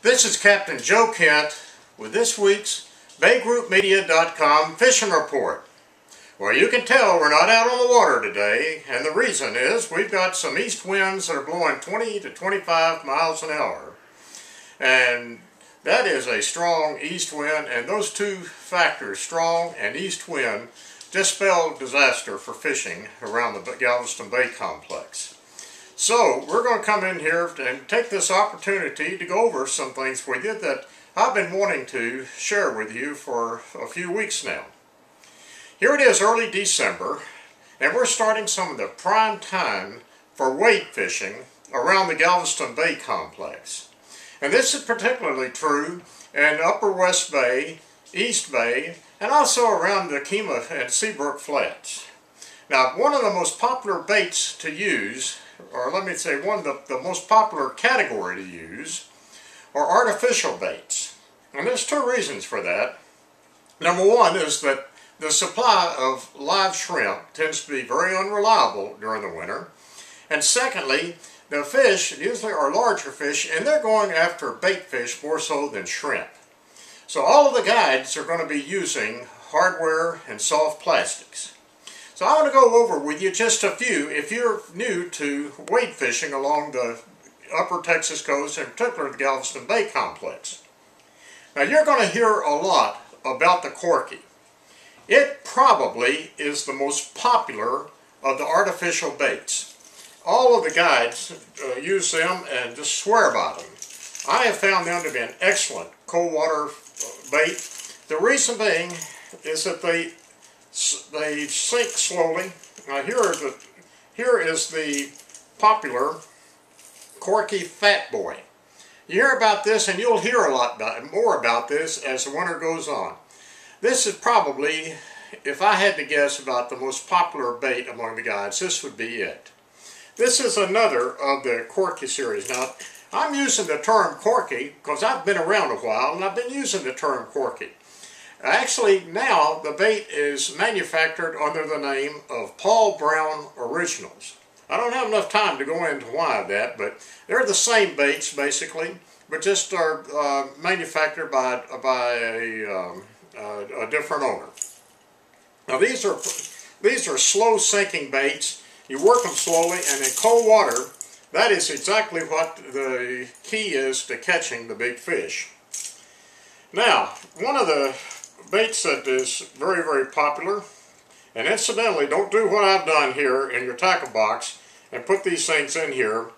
This is Captain Joe Kent with this week's BayGroupMedia.com fishing report. Well, you can tell we're not out on the water today, and the reason is we've got some east winds that are blowing 20 to 25 miles an hour. And that is a strong east wind, and those two factors, strong and east wind, just spell disaster for fishing around the Galveston Bay complex. So we're going to come in here and take this opportunity to go over some things with you that I've been wanting to share with you for a few weeks now. Here it is, early December, and we're starting some of the prime time for wade fishing around the Galveston Bay complex. And this is particularly true in Upper West Bay, East Bay, and also around the Kemah and Seabrook Flats. Now, one of the most popular baits to use, or let me say one of the most popular category to use, are artificial baits. And there's two reasons for that. Number one is that the supply of live shrimp tends to be very unreliable during the winter. And secondly, the fish usually are larger fish, and they're going after bait fish more so than shrimp. So all of the guides are going to be using hardware and soft plastics. So I want to go over with you just a few if you're new to wade fishing along the upper Texas coast, and in particular the Galveston Bay complex. Now you're going to hear a lot about the corky. It probably is the most popular of the artificial baits. All of the guides use them and just swear by them. I have found them to be an excellent cold water bait. The reason being is that they sink slowly. Now here is the popular corky fat boy. You hear about this, and you'll hear a lot more about this as the winter goes on. This is probably, if I had to guess about the most popular bait among the guides, this would be it. This is another of the corky series. Now, I'm using the term corky because I've been around a while and I've been using the term corky. Actually, now the bait is manufactured under the name of Paul Brown Originals. I don't have enough time to go into why that, but they're the same baits basically, but just are manufactured by a different owner. Now these are slow sinking baits. You work them slowly, and in cold water, that is exactly what the key is to catching the big fish. Now, one of the baits that is very, very popular, and incidentally, don't do what I've done here in your tackle box and put these things in here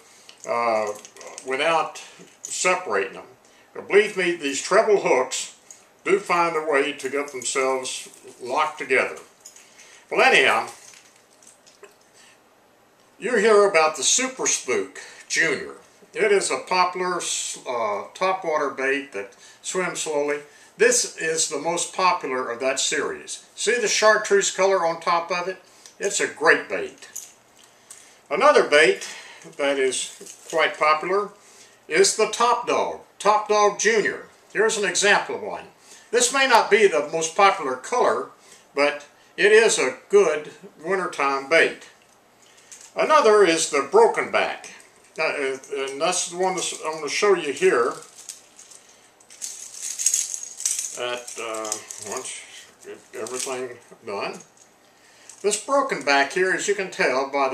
without separating them. But believe me, these treble hooks do find a way to get themselves locked together. Well, anyhow, you hear about the Super Spook Junior. It is a popular topwater bait that swims slowly. This is the most popular of that series. See the chartreuse color on top of it? It's a great bait. Another bait that is quite popular is the Top Dog Junior. Here's an example of one. This may not be the most popular color, but it is a good wintertime bait. Another is the Broken Back, and that's the one that I'm going to show you here. Once get everything done, this Broken Back here, as you can tell by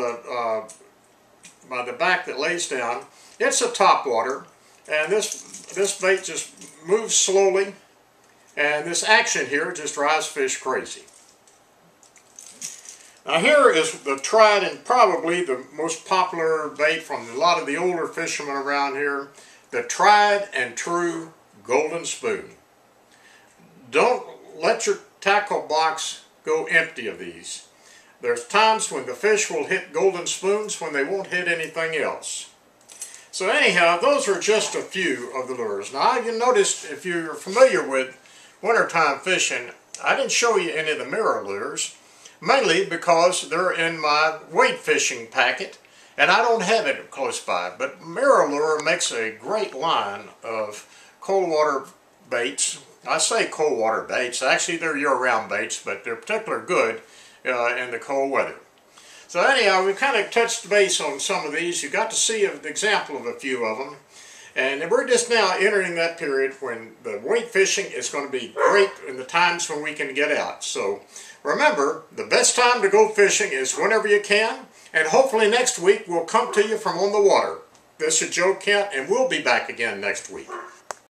the back that lays down, it's a topwater, and this bait just moves slowly, and this action here just drives fish crazy. Now here is the tried and probably the most popular bait from a lot of the older fishermen around here, the tried and true golden spoon. Don't let your tackle box go empty of these. There's times when the fish will hit golden spoons when they won't hit anything else. So anyhow, those are just a few of the lures. Now you noticed, if you're familiar with wintertime fishing, I didn't show you any of the mirror lures. Mainly because they're in my wade fishing packet, and I don't have it close by. But Mirror Lure makes a great line of cold water baits. I say cold water baits. Actually, they're year-round baits, but they're particularly good in the cold weather. So anyhow, we've kind of touched base on some of these. You got to see an example of a few of them. And we're just now entering that period when the weight fishing is going to be great in the times when we can get out. So remember, the best time to go fishing is whenever you can, and hopefully next week we'll come to you from on the water. This is Joe Kent, and we'll be back again next week.